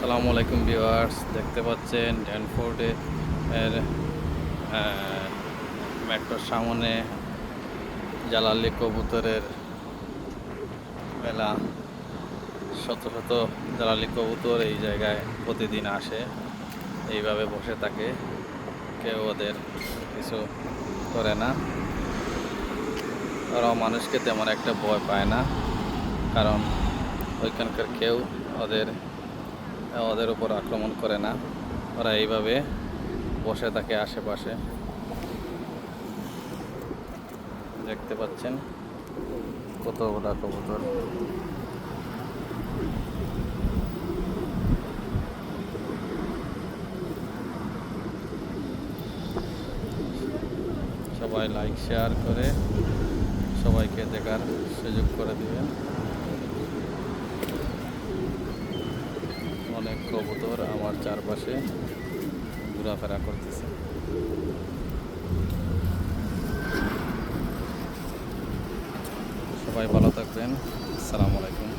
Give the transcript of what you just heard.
আসসালামু আলাইকুম ভিউয়ার্স, দেখতে পাচ্ছেন ড্যানফোর্ডে এর মেট্রোর সামনে জালালি কবুতরের মেলা। শত শত জালালি কবুতর এই জায়গায় প্রতিদিন আসে, এইভাবে বসে থাকে, কেউ ওদের কিছু করে না। ওরাও মানুষকে তেমন একটা ভয় পায় না, কারণ ওইখানকার কেউ ওদের ওদের উপর আক্রমণ করে না। ওরা এইভাবে বসে থাকে আশেপাশে। দেখতে পাচ্ছেন কতগুলা কবুতর। সবাই লাইক শেয়ার করে সবাইকে দেখার সুযোগ করে দিবেন। অনেক কবুতর আমার চারপাশে ঘোরাফেরা করতেছে। সবাই ভালো থাকবেন। আসসালামু আলাইকুম।